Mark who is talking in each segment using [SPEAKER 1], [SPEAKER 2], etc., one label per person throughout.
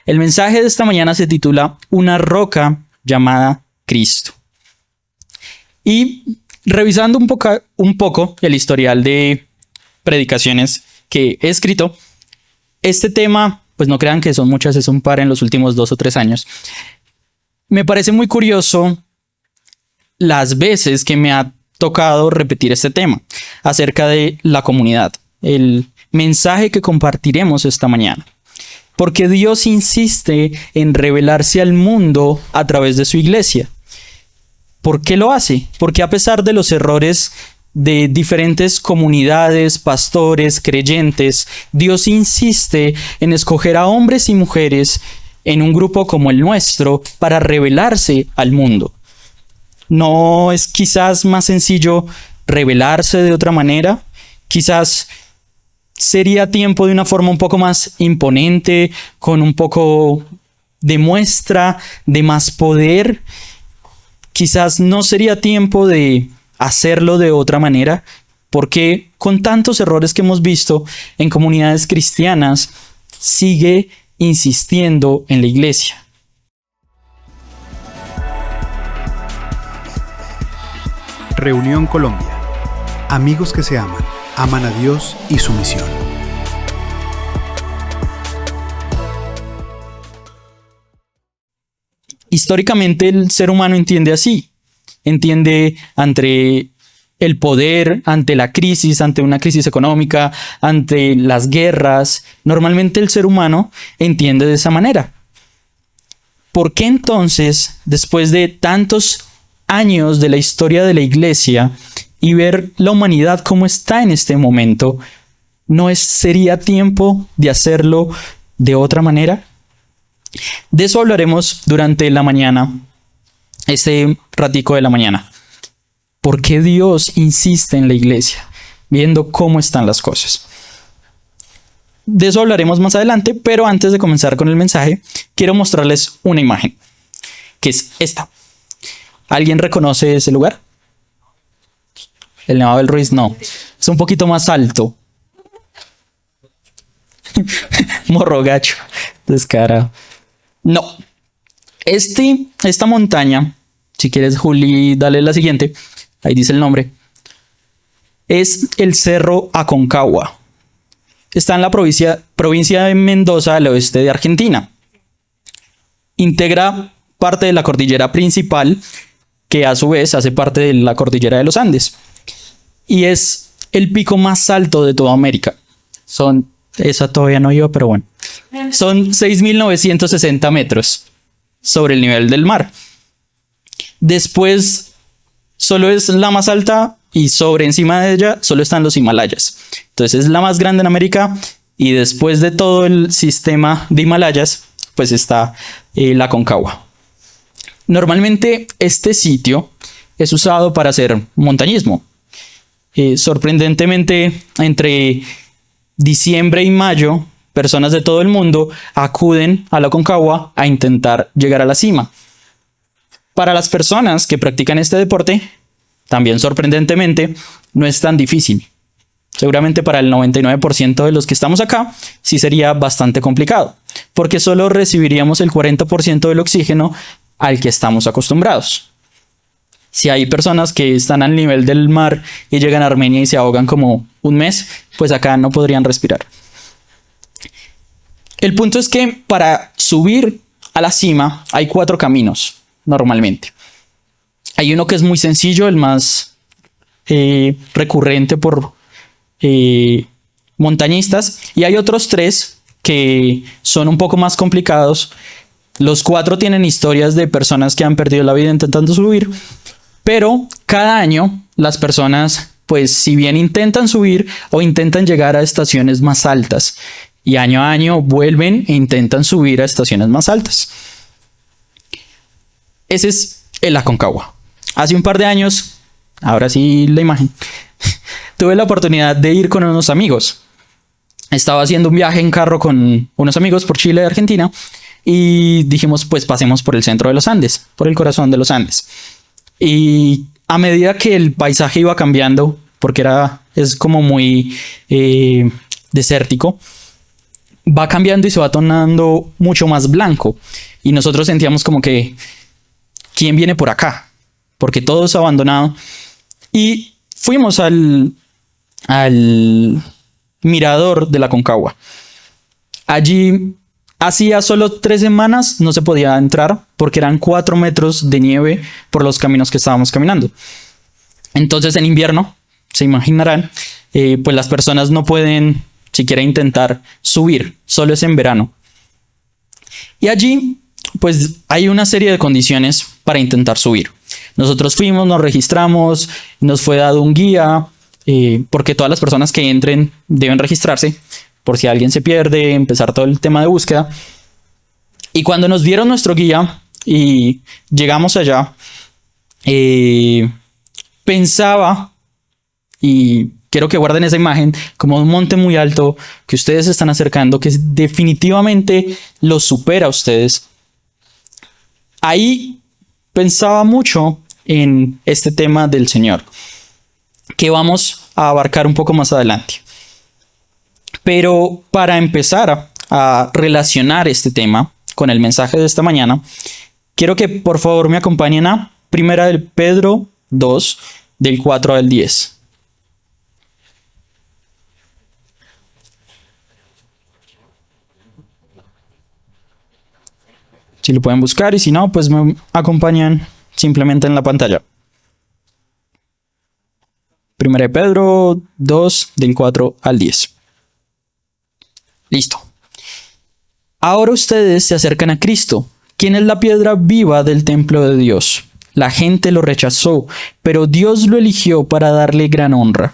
[SPEAKER 1] El mensaje de esta mañana se titula Una roca llamada Cristo. Y revisando un poco el historial de predicaciones que he escrito, este tema, pues no crean que son muchas, es un par en los últimos 2 o 3 años. Me parece muy curioso las veces que me ha tocado repetir este tema acerca de la comunidad, el mensaje que compartiremos esta mañana. Porque Dios insiste en revelarse al mundo a través de su iglesia. ¿Por qué lo hace? Porque a pesar de los errores de diferentes comunidades, pastores, creyentes, Dios insiste en escoger a hombres y mujeres en un grupo como el nuestro para revelarse al mundo. ¿No es quizás más sencillo revelarse de otra manera? Quizás sería tiempo de una forma un poco más imponente, con un poco de muestra, de más poder. Quizás no sería tiempo de hacerlo de otra manera, porque con tantos errores que hemos visto en comunidades cristianas, sigue insistiendo en la iglesia.
[SPEAKER 2] Reunión Colombia. Amigos que se aman, aman a Dios y su misión.
[SPEAKER 1] Históricamente el ser humano entiende así. Entiende ante el poder, ante la crisis, ante una crisis económica, ante las guerras. Normalmente el ser humano entiende de esa manera. ¿Por qué entonces, después de tantos años de la historia de la iglesia y ver la humanidad como está en este momento, no sería tiempo de hacerlo de otra manera? De eso hablaremos durante la mañana, este ratico de la mañana. ¿Por qué Dios insiste en la iglesia? Viendo cómo están las cosas. De eso hablaremos más adelante, pero antes de comenzar con el mensaje, quiero mostrarles una imagen, que es esta. ¿Alguien reconoce ese lugar? El Nevado del Ruiz, no. Es un poquito más alto. Morro gacho, descarado. No. Esta montaña, si quieres, Juli, dale la siguiente. Ahí dice el nombre. Es el Cerro Aconcagua. Está en la provincia de Mendoza, al oeste de Argentina. Integra parte de la cordillera principal, que a su vez hace parte de la cordillera de los Andes. Y es el pico más alto de toda América. Esa todavía no iba, pero bueno. Son 6.960 metros sobre el nivel del mar. Después, solo es la más alta y sobre encima de ella solo están los Himalayas. Entonces es la más grande en América y después de todo el sistema de Himalayas, pues está la Aconcagua. Normalmente este sitio es usado para hacer montañismo. Sorprendentemente, entre diciembre y mayo, personas de todo el mundo acuden a la Aconcagua a intentar llegar a la cima. Para las personas que practican este deporte, también sorprendentemente, no es tan difícil. Seguramente para el 99% de los que estamos acá, sí sería bastante complicado, porque solo recibiríamos el 40% del oxígeno al que estamos acostumbrados. Si hay personas que están al nivel del mar y llegan a Armenia y se ahogan como un mes, pues acá no podrían respirar. El punto es que para subir a la cima hay 4 caminos normalmente. Hay uno que es muy sencillo, el más recurrente por montañistas, y hay otros 3 que son un poco más complicados. Los 4 tienen historias de personas que han perdido la vida intentando subir, pero cada año las personas, pues si bien intentan subir o intentan llegar a estaciones más altas, y año a año vuelven e intentan subir a estaciones más altas. Ese es el Aconcagua. Hace un par de años, ahora sí la imagen, tuve la oportunidad de ir con unos amigos. Estaba haciendo un viaje en carro con unos amigos por Chile y Argentina y dijimos, pues pasemos por el centro de los Andes, por el corazón de los Andes. Y a medida que el paisaje iba cambiando, porque es como muy desértico, va cambiando y se va tornando mucho más blanco. Y nosotros sentíamos como que, ¿quién viene por acá? Porque todo es abandonado. Y fuimos al mirador de la Concagua. Allí, hacía solo 3 semanas, no se podía entrar porque eran 4 metros de nieve por los caminos que estábamos caminando. Entonces, en invierno, se imaginarán, pues las personas no pueden siquiera intentar subir, solo es en verano. Y allí, pues hay una serie de condiciones para intentar subir. Nosotros fuimos, nos registramos, nos fue dado un guía, porque todas las personas que entren deben registrarse, por si alguien se pierde, empezar todo el tema de búsqueda. Y cuando nos dieron nuestro guía y llegamos allá, pensaba, y quiero que guarden esa imagen, como un monte muy alto que ustedes se están acercando, que definitivamente los supera a ustedes. Ahí pensaba mucho en este tema del Señor, que vamos a abarcar un poco más adelante. Pero para empezar a relacionar este tema con el mensaje de esta mañana, quiero que por favor me acompañen a 1 de Pedro 2, del 4 al 10. Si lo pueden buscar y si no, pues me acompañan simplemente en la pantalla. 1 de Pedro 2, del 4 al 10. Listo. Ahora ustedes se acercan a Cristo, quien es la piedra viva del templo de Dios. La gente lo rechazó, pero Dios lo eligió para darle gran honra.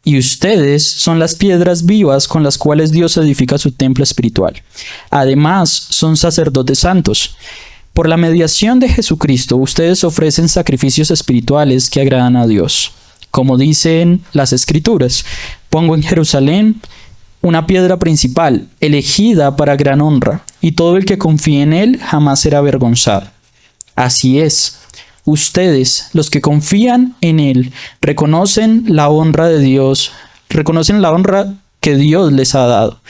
[SPEAKER 1] Y ustedes son las piedras vivas con las cuales Dios edifica su templo espiritual. Además, son sacerdotes santos. Por la mediación de Jesucristo, ustedes ofrecen sacrificios espirituales que agradan a Dios. Como dicen las Escrituras, pongo en Jerusalén una piedra principal, elegida para gran honra, y todo el que confíe en él jamás será avergonzado. Así es. Ustedes, los que confían en él, reconocen la honra de Dios, reconocen la honra que Dios les ha dado.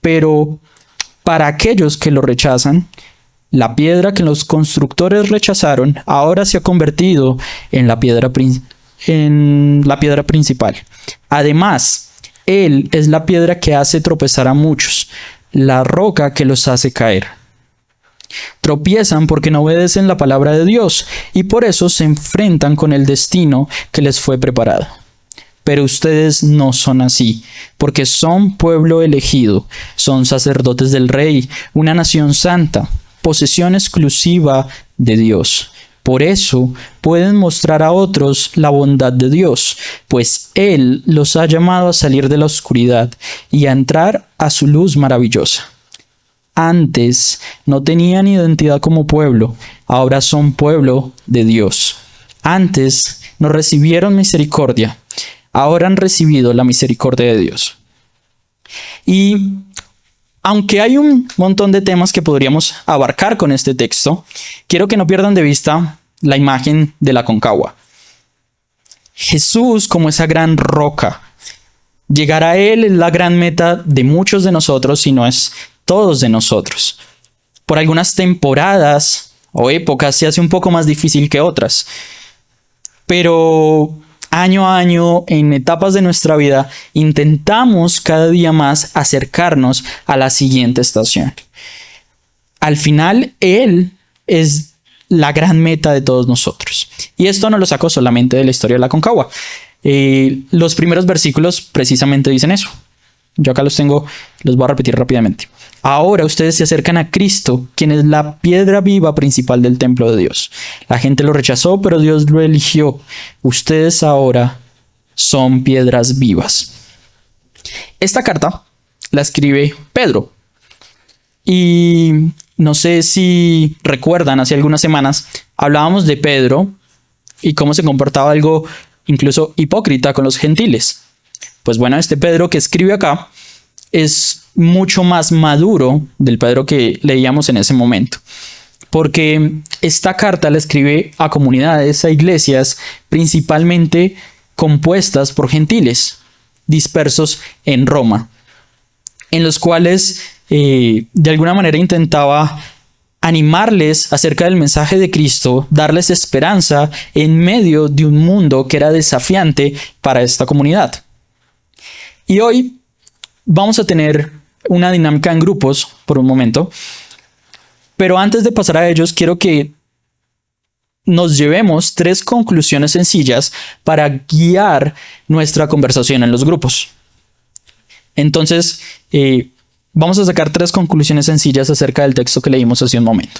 [SPEAKER 1] Pero para aquellos que lo rechazan, la piedra que los constructores rechazaron ahora se ha convertido en la piedra principal. Además, él es la piedra que hace tropezar a muchos, la roca que los hace caer. Tropiezan porque no obedecen la palabra de Dios y por eso se enfrentan con el destino que les fue preparado. Pero ustedes no son así, porque son pueblo elegido, son sacerdotes del Rey, una nación santa, posesión exclusiva de Dios. Por eso pueden mostrar a otros la bondad de Dios, pues Él los ha llamado a salir de la oscuridad y a entrar a su luz maravillosa. Antes no tenían identidad como pueblo, ahora son pueblo de Dios. Antes no recibieron misericordia, ahora han recibido la misericordia de Dios. Y aunque hay un montón de temas que podríamos abarcar con este texto, quiero que no pierdan de vista la imagen de la Concagua. Jesús como esa gran roca. Llegar a Él es la gran meta de muchos de nosotros, si no es todos de nosotros. Por algunas temporadas o épocas se hace un poco más difícil que otras. Pero año a año, en etapas de nuestra vida, intentamos cada día más acercarnos a la siguiente estación. Al final, Él es la gran meta de todos nosotros. Y esto no lo saco solamente de la historia de la Concagua. Los primeros versículos precisamente dicen eso. Yo acá los tengo, los voy a repetir rápidamente. Ahora ustedes se acercan a Cristo, quien es la piedra viva principal del templo de Dios. La gente lo rechazó, pero Dios lo eligió. Ustedes ahora son piedras vivas. Esta carta la escribe Pedro. Y no sé si recuerdan, hace algunas semanas hablábamos de Pedro y cómo se comportaba algo incluso hipócrita con los gentiles. Pues bueno, este Pedro que escribe acá es mucho más maduro del Pedro que leíamos en ese momento. Porque esta carta la escribe a comunidades, a iglesias, principalmente compuestas por gentiles, dispersos en Roma, en los cuales de alguna manera intentaba animarles acerca del mensaje de Cristo, darles esperanza en medio de un mundo que era desafiante para esta comunidad. Y hoy vamos a tener una dinámica en grupos por un momento, pero antes de pasar a ellos, quiero que nos llevemos 3 conclusiones sencillas para guiar nuestra conversación en los grupos. Entonces, vamos a sacar 3 conclusiones sencillas acerca del texto que leímos hace un momento.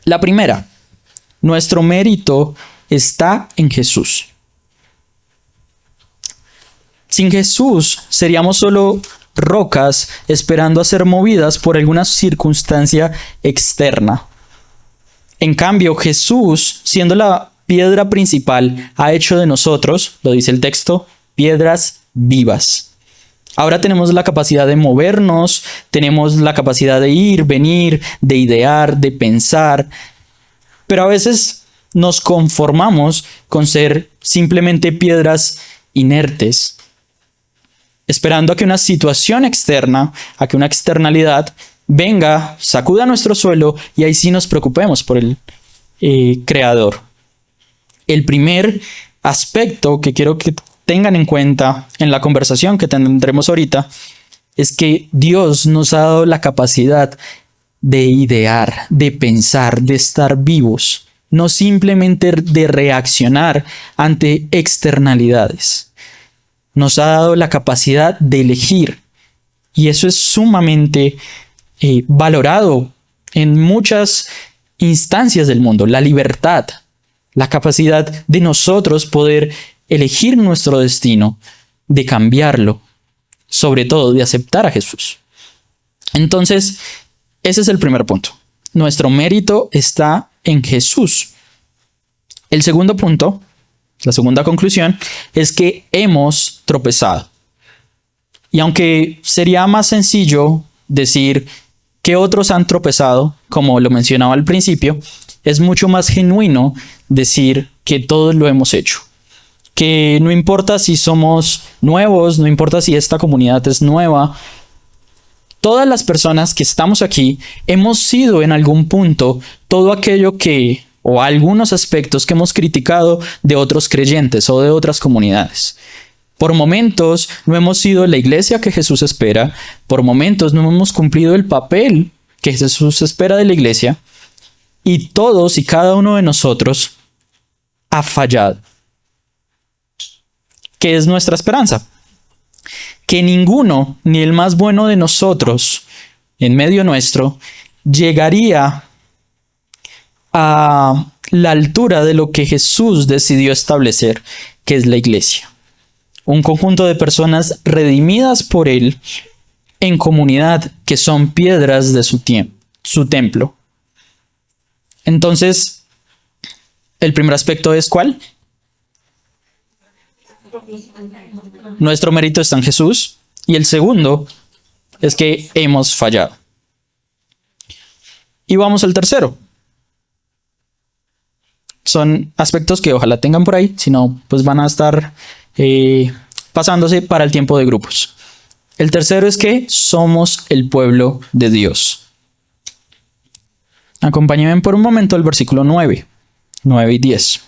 [SPEAKER 1] La primera, nuestro mérito está en Jesús. Sin Jesús seríamos solo rocas esperando a ser movidas por alguna circunstancia externa. En cambio, Jesús, siendo la piedra principal, ha hecho de nosotros, lo dice el texto, piedras vivas. Ahora tenemos la capacidad de movernos, tenemos la capacidad de ir, venir, de idear, de pensar, pero a veces nos conformamos con ser simplemente piedras inertes, esperando a que una situación externa, a que una externalidad venga, sacuda nuestro suelo y ahí sí nos preocupemos por el Creador. El primer aspecto que quiero que tengan en cuenta en la conversación que tendremos ahorita es que Dios nos ha dado la capacidad de idear, de pensar, de estar vivos, no simplemente de reaccionar ante externalidades. Nos ha dado la capacidad de elegir y eso es sumamente valorado en muchas instancias del mundo. La libertad, la capacidad de nosotros poder elegir nuestro destino, de cambiarlo, sobre todo de aceptar a Jesús. Entonces, ese es el primer punto. Nuestro mérito está en Jesús. El segundo punto, la segunda conclusión, es que hemos tropezado. Y aunque sería más sencillo decir que otros han tropezado, como lo mencionaba al principio, es mucho más genuino decir que todos lo hemos hecho. Que no importa si somos nuevos, no importa si esta comunidad es nueva, todas las personas que estamos aquí hemos sido en algún punto todo aquello que, o algunos aspectos que hemos criticado de otros creyentes o de otras comunidades. Por momentos no hemos sido la iglesia que Jesús espera, por momentos no hemos cumplido el papel que Jesús espera de la iglesia, y todos y cada uno de nosotros ha fallado. ¿Qué es nuestra esperanza? Que ninguno, ni el más bueno de nosotros, en medio nuestro, llegaría a la altura de lo que Jesús decidió establecer, que es la iglesia. Un conjunto de personas redimidas por Él en comunidad que son piedras de su templo. Entonces, el primer aspecto es ¿cuál? Nuestro mérito está en Jesús. Y el segundo es que hemos fallado. Y vamos al tercero. Son aspectos que ojalá tengan por ahí, si no, pues van a estar pasándose para el tiempo de grupos. El tercero es que somos el pueblo de Dios. Acompáñenme por un momento al versículo 9 y 10.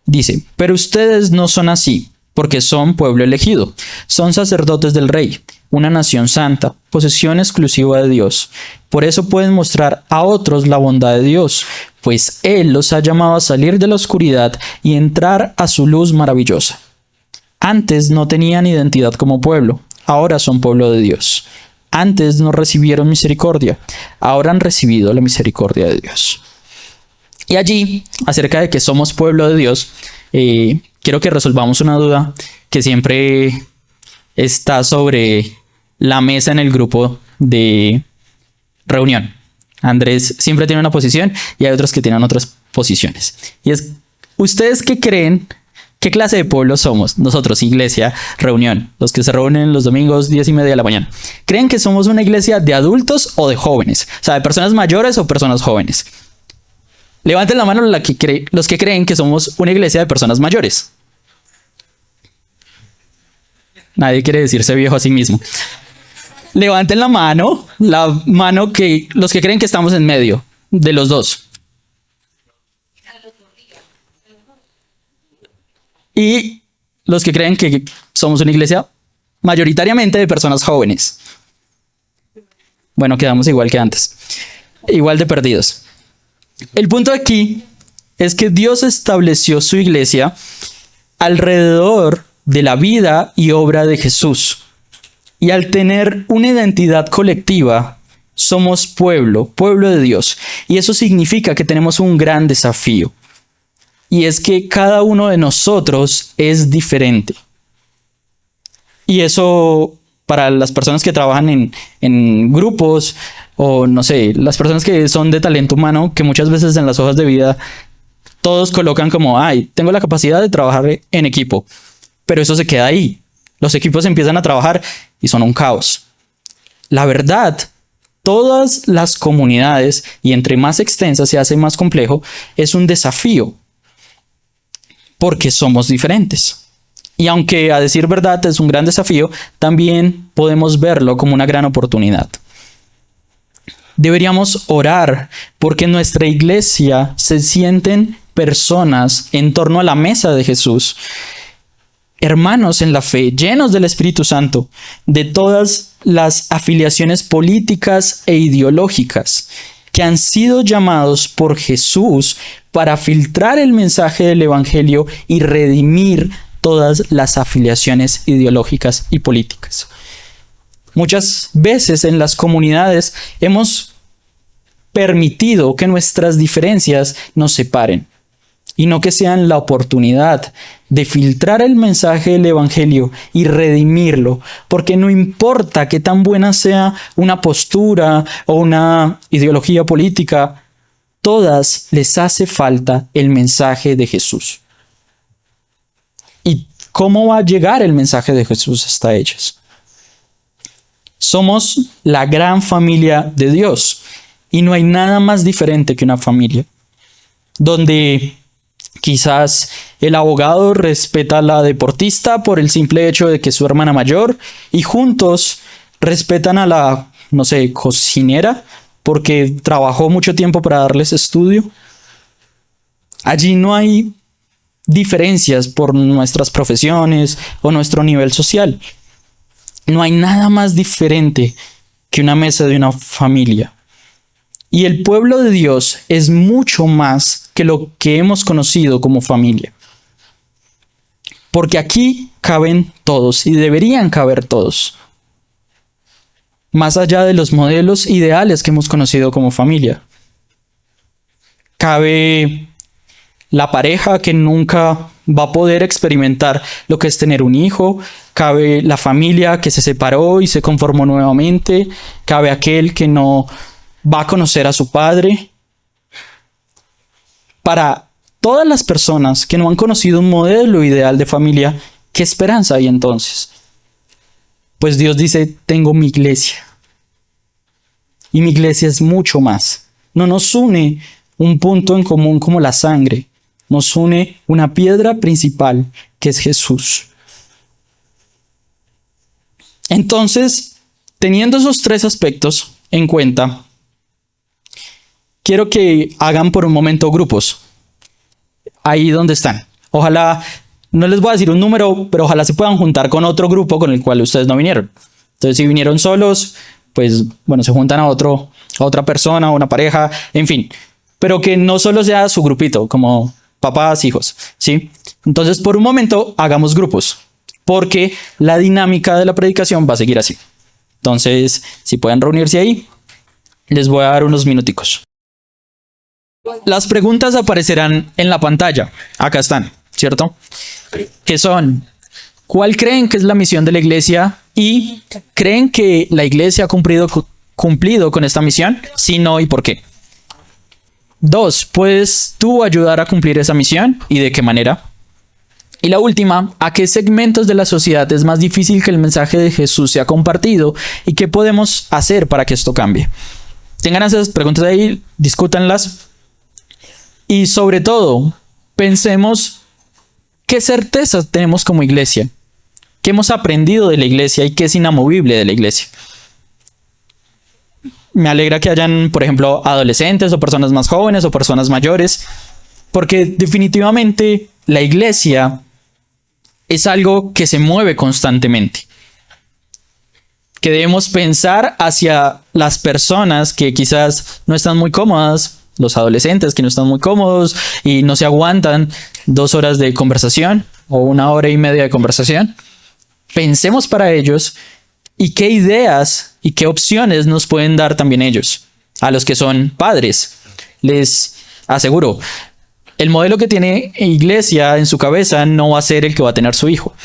[SPEAKER 1] Dice, pero ustedes no son así, porque son pueblo elegido, son sacerdotes del Rey, una nación santa, posesión exclusiva de Dios. Por eso pueden mostrar a otros la bondad de Dios, pues Él los ha llamado a salir de la oscuridad y entrar a su luz maravillosa. Antes no tenían identidad como pueblo, ahora son pueblo de Dios. Antes no recibieron misericordia, ahora han recibido la misericordia de Dios. Y allí, acerca de que somos pueblo de Dios, quiero que resolvamos una duda que siempre está sobre la mesa en el grupo de reunión. Andrés siempre tiene una posición y hay otros que tienen otras posiciones. Y es, ¿ustedes qué creen? ¿Qué clase de pueblo somos? Nosotros, iglesia, reunión, los que se reúnen los domingos 10:30 de la mañana. ¿Creen que somos una iglesia de adultos o de jóvenes? O sea, de personas mayores o personas jóvenes. Levanten la mano los que creen que somos una iglesia de personas mayores. Nadie quiere decirse viejo a sí mismo. Levanten la mano que los que creen que estamos en medio de los dos. Y los que creen que somos una iglesia mayoritariamente de personas jóvenes. Bueno, quedamos igual que antes. Igual de perdidos. El punto aquí es que Dios estableció su iglesia alrededor de la vida y obra de Jesús. Y al tener una identidad colectiva, somos pueblo de Dios. Y eso significa que tenemos un gran desafío. Y es que cada uno de nosotros es diferente. Y eso, para las personas que trabajan en grupos, o no sé, las personas que son de talento humano, que muchas veces en las hojas de vida todos colocan como, ay, tengo la capacidad de trabajar en equipo. Pero eso se queda ahí. Los equipos empiezan a trabajar y son un caos. La verdad, todas las comunidades, y entre más extensas se hace más complejo, es un desafío. Porque somos diferentes. Y aunque a decir verdad es un gran desafío, también podemos verlo como una gran oportunidad. Deberíamos orar porque en nuestra iglesia se sienten personas en torno a la mesa de Jesús, hermanos en la fe, llenos del Espíritu Santo, de todas las afiliaciones políticas e ideológicas, que han sido llamados por Jesús para filtrar el mensaje del Evangelio y redimir todas las afiliaciones ideológicas y políticas. Muchas veces en las comunidades hemos permitido que nuestras diferencias nos separen y no que sean la oportunidad de filtrar el mensaje del Evangelio y redimirlo, porque no importa qué tan buena sea una postura o una ideología política, todas les hace falta el mensaje de Jesús. ¿Y cómo va a llegar el mensaje de Jesús hasta ellas? Somos la gran familia de Dios y no hay nada más diferente que una familia, donde quizás el abogado respeta a la deportista por el simple hecho de que es su hermana mayor y juntos respetan a la, no sé, cocinera porque trabajó mucho tiempo para darles estudio. Allí no hay diferencias por nuestras profesiones o nuestro nivel social. No hay nada más diferente que una mesa de una familia. Y el pueblo de Dios es mucho más que lo que hemos conocido como familia. Porque aquí caben todos y deberían caber todos. Más allá de los modelos ideales que hemos conocido como familia. Cabe la pareja que nunca va a poder experimentar lo que es tener un hijo. Cabe la familia que se separó y se conformó nuevamente. Cabe aquel que no va a conocer a su padre. Para todas las personas que no han conocido un modelo ideal de familia, ¿qué esperanza hay entonces? Pues Dios dice, tengo mi iglesia. Y mi iglesia es mucho más. No nos une un punto en común como la sangre. Nos une una piedra principal, que es Jesús. Entonces, teniendo esos tres aspectos en cuenta, quiero que hagan por un momento grupos. Ahí donde están. Ojalá, no les voy a decir un número, pero ojalá se puedan juntar con otro grupo con el cual ustedes no vinieron. Entonces, si vinieron solos, pues, bueno, se juntan a otra persona, una pareja, en fin. Pero que no solo sea su grupito, como papás, hijos, ¿sí? Entonces, por un momento, hagamos grupos, porque la dinámica de la predicación va a seguir así. Entonces, si pueden reunirse ahí, les voy a dar unos minuticos. Las preguntas aparecerán en la pantalla. Acá están, ¿cierto? Que son, ¿cuál creen que es la misión de la iglesia? ¿Y creen que la iglesia ha cumplido con esta misión? Si no, ¿y por qué? 2, ¿puedes tú ayudar a cumplir esa misión? ¿Y de qué manera? Y la última, ¿a qué segmentos de la sociedad es más difícil que el mensaje de Jesús sea compartido? ¿Y qué podemos hacer para que esto cambie? Tengan esas preguntas ahí, discútanlas. Y sobre todo, pensemos qué certezas tenemos como iglesia. ¿Qué hemos aprendido de la iglesia y qué es inamovible de la iglesia? Me alegra que hayan, por ejemplo, adolescentes o personas más jóvenes o personas mayores, porque definitivamente la iglesia es algo que se mueve constantemente. Que debemos pensar hacia las personas que quizás no están muy cómodas, los adolescentes que no están muy cómodos y no se aguantan 2 horas de conversación o 1 hora y media de conversación. Pensemos para ellos y qué ideas y qué opciones nos pueden dar también ellos. A los que son padres, les aseguro, el modelo que tiene iglesia en su cabeza no va a ser el que va a tener su hijo.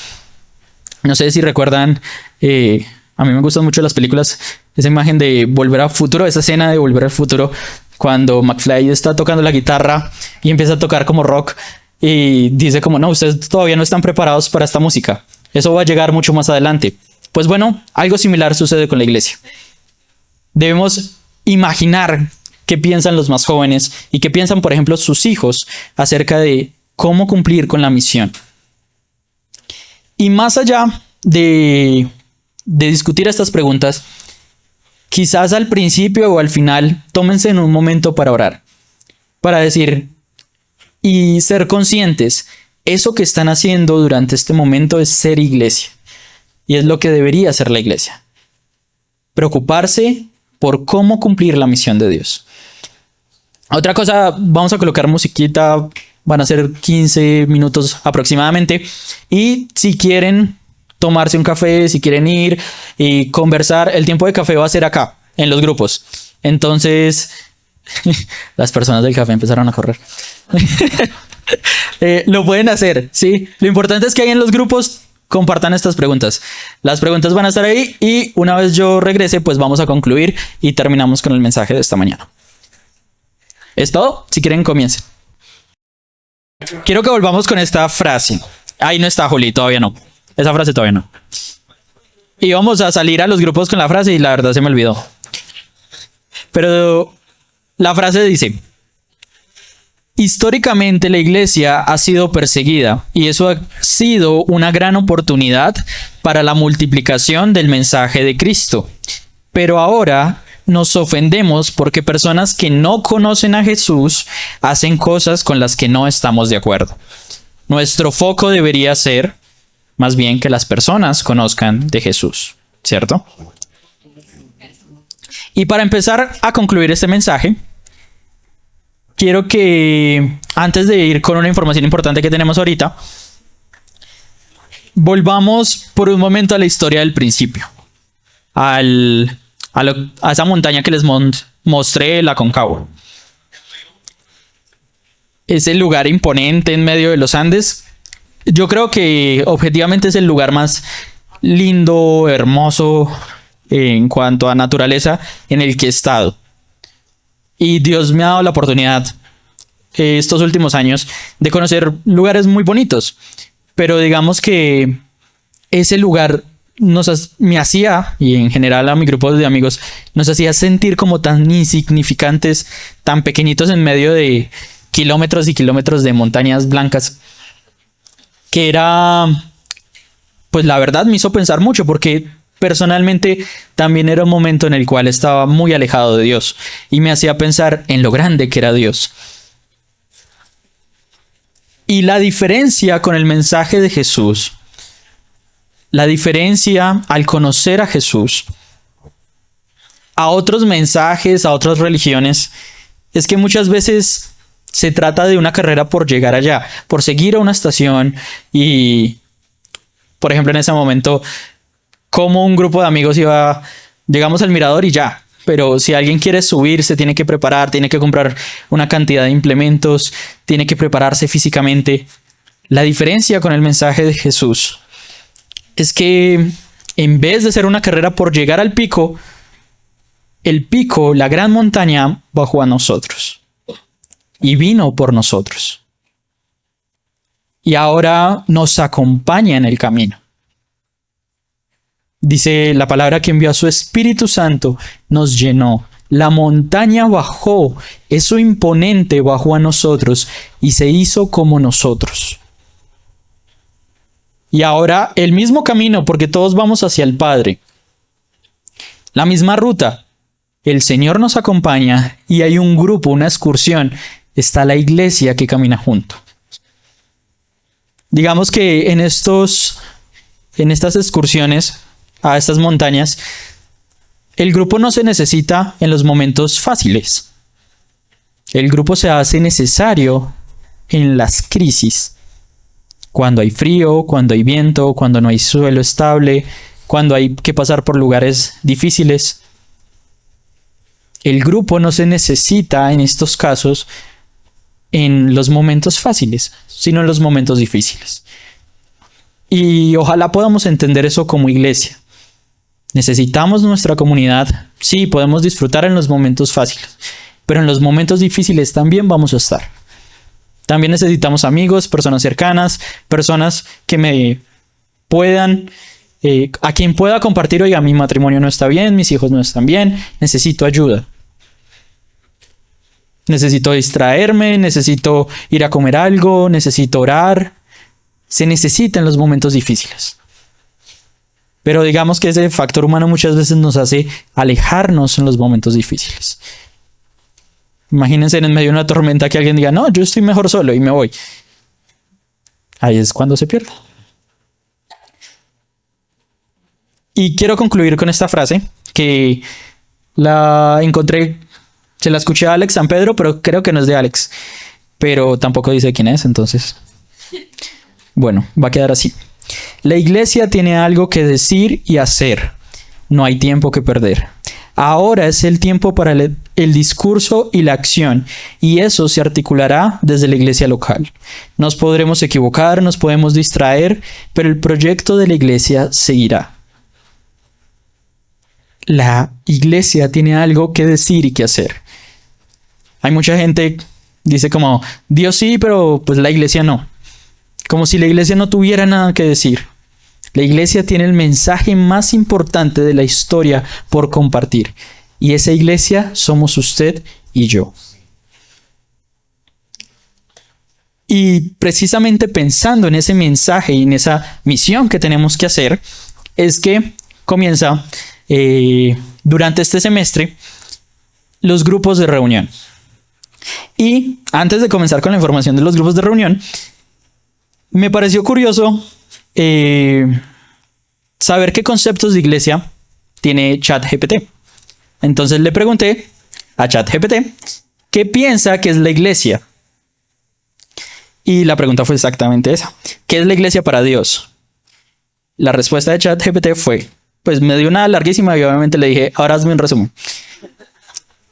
[SPEAKER 1] No sé si recuerdan, a mí me gustan mucho las películas, esa imagen de Volver al Futuro, esa escena de Volver al Futuro, cuando McFly está tocando la guitarra y empieza a tocar como rock y dice como, no, ustedes todavía no están preparados para esta música. Eso va a llegar mucho más adelante. Pues bueno, algo similar sucede con la iglesia. Debemos imaginar qué piensan los más jóvenes y qué piensan, por ejemplo, sus hijos acerca de cómo cumplir con la misión. Y más allá de discutir estas preguntas, quizás al principio o al final, tómense en un momento para orar, para decir y ser conscientes, eso que están haciendo durante este momento es ser iglesia. Y es lo que debería ser la iglesia. Preocuparse por cómo cumplir la misión de Dios. Otra cosa, vamos a colocar musiquita, van a ser 15 minutos aproximadamente. Y si quieren tomarse un café, si quieren ir y conversar, el tiempo de café va a ser acá, en los grupos. Entonces, las personas del café empezaron a correr. Lo pueden hacer, ¿sí? Lo importante es que ahí en los grupos compartan estas preguntas. Las preguntas van a estar ahí y una vez yo regrese, pues vamos a concluir y terminamos con el mensaje de esta mañana. ¿Es todo? Si quieren, comiencen. Quiero que volvamos con esta frase. Ahí no está, Juli, todavía no. Esa frase todavía no. Y vamos a salir a los grupos con la frase y la verdad se me olvidó. Pero la frase dice: históricamente la iglesia ha sido perseguida y eso ha sido una gran oportunidad para la multiplicación del mensaje de Cristo. Pero ahora nos ofendemos porque personas que no conocen a Jesús hacen cosas con las que no estamos de acuerdo. Nuestro foco debería ser más bien que las personas conozcan de Jesús, ¿cierto? Y para empezar a concluir este mensaje, quiero que, antes de ir con una información importante que tenemos ahorita, volvamos por un momento a la historia del principio. A esa montaña que les mostré, la Aconcagua. Ese lugar imponente en medio de los Andes. Yo creo que objetivamente es el lugar más lindo, hermoso en cuanto a naturaleza en el que he estado. Y Dios me ha dado la oportunidad estos últimos años de conocer lugares muy bonitos. Pero digamos que ese lugar me hacía, y en general a mi grupo de amigos, nos hacía sentir como tan insignificantes, tan pequeñitos en medio de kilómetros y kilómetros de montañas blancas, que era, pues la verdad me hizo pensar mucho, porque personalmente también era un momento en el cual estaba muy alejado de Dios y me hacía pensar en lo grande que era Dios. Y la diferencia con el mensaje de Jesús, la diferencia al conocer a Jesús a otros mensajes, a otras religiones, es que muchas veces se trata de una carrera por llegar allá, por seguir a una estación y, por ejemplo, en ese momento, como un grupo de amigos llegamos al mirador y ya. Pero si alguien quiere subir, se tiene que preparar, tiene que comprar una cantidad de implementos, tiene que prepararse físicamente. La diferencia con el mensaje de Jesús es que en vez de ser una carrera por llegar al pico, el pico, la gran montaña, bajó a nosotros y vino por nosotros. Y ahora nos acompaña en el camino. Dice la palabra que envió a su Espíritu Santo, nos llenó. La montaña bajó, eso imponente bajó a nosotros y se hizo como nosotros. Y ahora el mismo camino, porque todos vamos hacia el Padre. La misma ruta. El Señor nos acompaña y hay un grupo, una excursión. Está la iglesia que camina junto. Digamos que en estas excursiones a estas montañas, el grupo no se necesita en los momentos fáciles. El grupo se hace necesario en las crisis. Cuando hay frío, cuando hay viento, cuando no hay suelo estable, cuando hay que pasar por lugares difíciles. El grupo no se necesita en estos casos en los momentos fáciles, sino en los momentos difíciles. Y ojalá podamos entender eso como iglesia. Necesitamos nuestra comunidad. Sí, podemos disfrutar en los momentos fáciles, pero en los momentos difíciles también vamos a estar. También necesitamos amigos, personas cercanas, personas que me puedan, a quien pueda compartir, oiga, mi matrimonio no está bien, mis hijos no están bien, necesito ayuda. Necesito distraerme, necesito ir a comer algo, necesito orar. Se necesita en los momentos difíciles. Pero digamos que ese factor humano muchas veces nos hace alejarnos en los momentos difíciles. Imagínense en medio de una tormenta que alguien diga, no, yo estoy mejor solo y me voy. Ahí es cuando se pierde. Y quiero concluir con esta frase que la encontré, se la escuché a Alex San Pedro, pero creo que no es de Alex. Pero tampoco dice quién es, entonces. Bueno, va a quedar así. La iglesia tiene algo que decir y hacer. No hay tiempo que perder. Ahora es el tiempo para el discurso y la acción, y eso se articulará desde la iglesia local. Nos podremos equivocar, nos podemos distraer, pero el proyecto de la iglesia seguirá. La iglesia tiene algo que decir y que hacer. Hay mucha gente que dice como, Dios sí, pero pues la iglesia no. Como si la iglesia no tuviera nada que decir. La iglesia tiene el mensaje más importante de la historia por compartir. Y esa iglesia somos usted y yo. Y precisamente pensando en ese mensaje y en esa misión que tenemos que hacer, es que comienza durante este semestre los grupos de reunión. Y antes de comenzar con la información de los grupos de reunión, me pareció curioso saber qué conceptos de iglesia tiene ChatGPT. Entonces le pregunté a ChatGPT qué piensa que es la iglesia. Y la pregunta fue exactamente esa. ¿Qué es la iglesia para Dios? La respuesta de ChatGPT fue, pues me dio una larguísima y obviamente le dije, ahora hazme un resumen.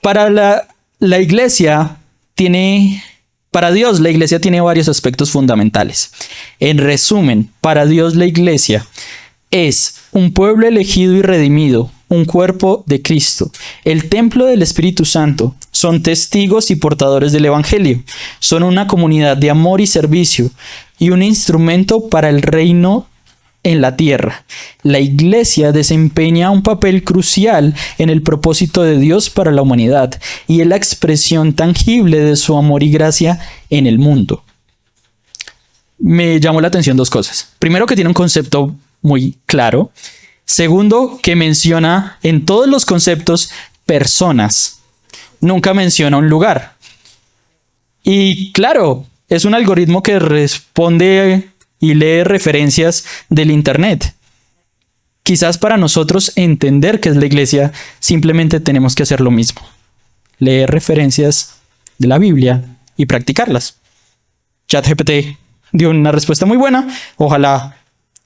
[SPEAKER 1] Para la iglesia tiene... Para Dios, la iglesia tiene varios aspectos fundamentales. En resumen, para Dios la iglesia es un pueblo elegido y redimido, un cuerpo de Cristo, el templo del Espíritu Santo, son testigos y portadores del Evangelio, son una comunidad de amor y servicio y un instrumento para el reino en la tierra. La iglesia desempeña un papel crucial en el propósito de Dios para la humanidad y es la expresión tangible de su amor y gracia en el mundo. Me llamó la atención dos cosas. Primero, que tiene un concepto muy claro. Segundo, que menciona en todos los conceptos personas. Nunca menciona un lugar. Y claro, es un algoritmo que responde y lee referencias del internet. Quizás para nosotros entender qué es la iglesia, simplemente tenemos que hacer lo mismo. Leer referencias de la Biblia y practicarlas. ChatGPT dio una respuesta muy buena. Ojalá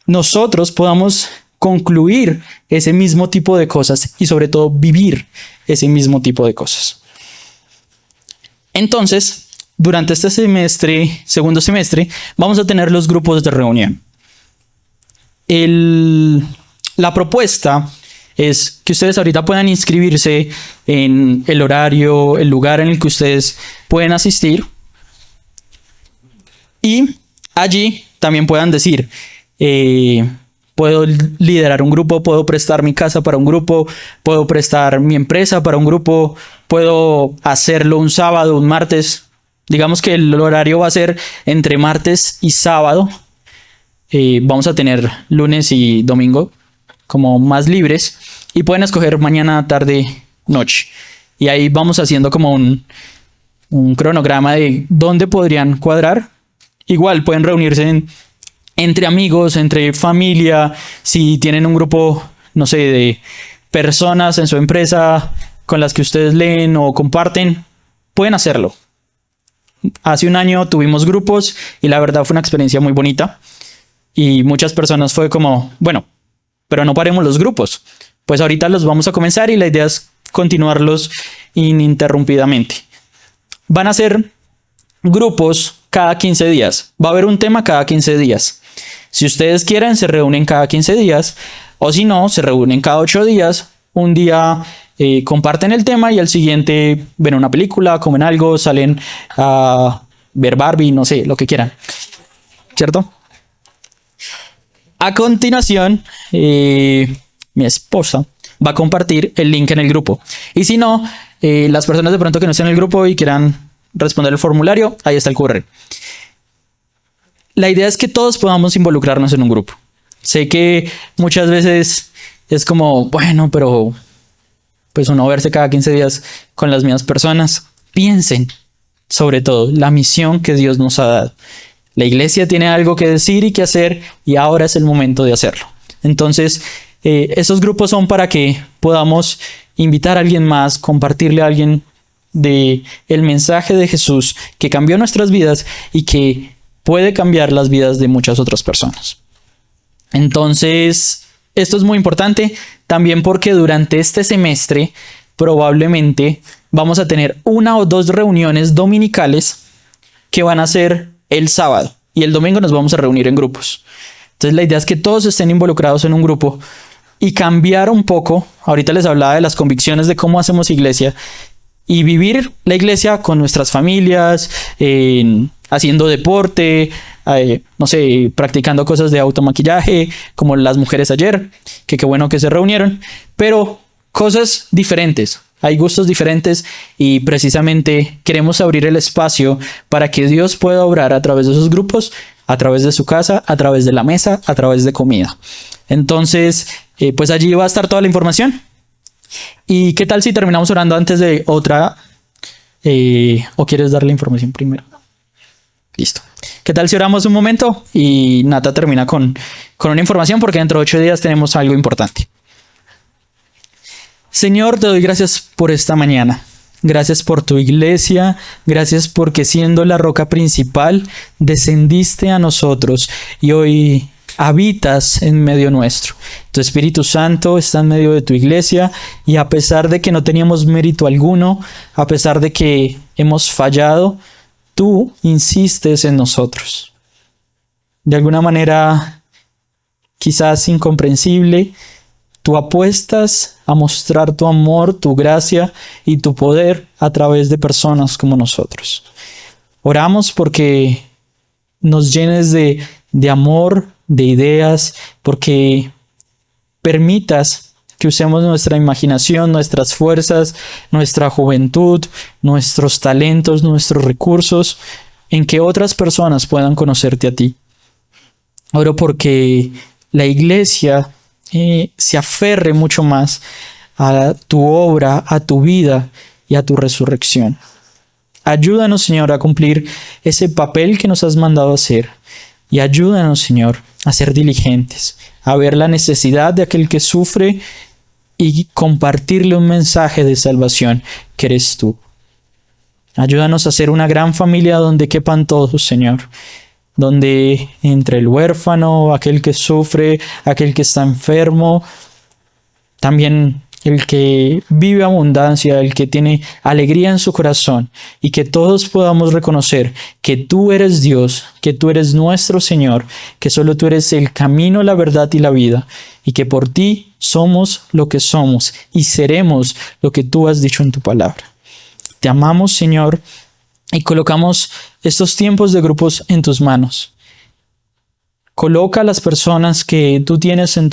[SPEAKER 1] nosotros podamos concluir ese mismo tipo de cosas y sobre todo vivir ese mismo tipo de cosas. Entonces, durante este semestre, segundo semestre, vamos a tener los grupos de reunión. La propuesta es que ustedes ahorita puedan inscribirse en el horario, el lugar en el que ustedes pueden asistir. Y allí también puedan decir, puedo liderar un grupo, puedo prestar mi casa para un grupo, puedo prestar mi empresa para un grupo, puedo hacerlo un sábado, un martes. Digamos que el horario va a ser entre martes y sábado. vamos a tener lunes y domingo como más libres y pueden escoger mañana, tarde, noche. Y ahí vamos haciendo como un cronograma de dónde podrían cuadrar. Igual pueden reunirse entre amigos, entre familia, si tienen un grupo, no sé, de personas en su empresa con las que ustedes leen o comparten, pueden hacerlo. Hace un año tuvimos grupos y la verdad fue una experiencia muy bonita. Y muchas personas fue como, bueno, pero no paremos los grupos. Pues ahorita los vamos a comenzar y la idea es continuarlos ininterrumpidamente. Van a ser grupos cada 15 días. Va a haber un tema cada 15 días. Si ustedes quieren, se reúnen cada 15 días. O si no, se reúnen cada 8 días. Un día comparten el tema y al siguiente ven una película, comen algo, salen a ver Barbie, no sé, lo que quieran. ¿Cierto? A continuación, mi esposa va a compartir el link en el grupo. Y si no, las personas de pronto que no estén en el grupo y quieran responder el formulario, ahí está el QR. La idea es que todos podamos involucrarnos en un grupo. Sé que muchas veces es como, bueno, pero pues uno verse cada 15 días con las mismas personas. Piensen, sobre todo, la misión que Dios nos ha dado. La iglesia tiene algo que decir y que hacer y ahora es el momento de hacerlo. Entonces, esos grupos son para que podamos invitar a alguien más, compartirle a alguien de el mensaje de Jesús que cambió nuestras vidas y que puede cambiar las vidas de muchas otras personas. Entonces, esto es muy importante también porque durante este semestre probablemente vamos a tener 1 o 2 reuniones dominicales que van a ser el sábado y el domingo nos vamos a reunir en grupos. Entonces la idea es que todos estén involucrados en un grupo y cambiar un poco. Ahorita les hablaba de las convicciones de cómo hacemos iglesia y vivir la iglesia con nuestras familias, haciendo deporte, no sé, practicando cosas de automaquillaje, como las mujeres ayer, que qué bueno que se reunieron, pero cosas diferentes. Hay gustos diferentes y precisamente queremos abrir el espacio para que Dios pueda obrar a través de esos grupos, a través de su casa, a través de la mesa, a través de comida. Entonces, pues allí va a estar toda la información. ¿Y qué tal si terminamos orando antes de otra? ¿O quieres dar la información primero? Listo. ¿Qué tal si oramos un momento? Y Nata termina con una información porque dentro de 8 días tenemos algo importante. Señor, te doy gracias por esta mañana. Gracias por tu iglesia. Gracias porque siendo la roca principal, descendiste a nosotros y hoy habitas en medio nuestro. Tu Espíritu Santo está en medio de tu iglesia y a pesar de que no teníamos mérito alguno, a pesar de que hemos fallado, tú insistes en nosotros. De alguna manera, quizás incomprensible, tú apuestas a mostrar tu amor, tu gracia y tu poder a través de personas como nosotros. Oramos porque nos llenes de amor, de ideas, porque permitas que usemos nuestra imaginación, nuestras fuerzas, nuestra juventud, nuestros talentos, nuestros recursos, en que otras personas puedan conocerte a ti. Oro porque la iglesia se aferre mucho más a tu obra, a tu vida y a tu resurrección. Ayúdanos, Señor, a cumplir ese papel que nos has mandado hacer. Y ayúdanos, Señor, a ser diligentes, a ver la necesidad de aquel que sufre y compartirle un mensaje de salvación que eres tú. Ayúdanos a ser una gran familia donde quepan todos, Señor. Donde entre el huérfano, aquel que sufre, aquel que está enfermo, también el que vive abundancia, el que tiene alegría en su corazón, y que todos podamos reconocer que tú eres Dios, que tú eres nuestro Señor, que solo tú eres el camino, la verdad y la vida, y que por ti somos lo que somos y seremos lo que tú has dicho en tu palabra. Te amamos, Señor, y colocamos estos tiempos de grupos en tus manos. Coloca a las personas que tú tienes en tu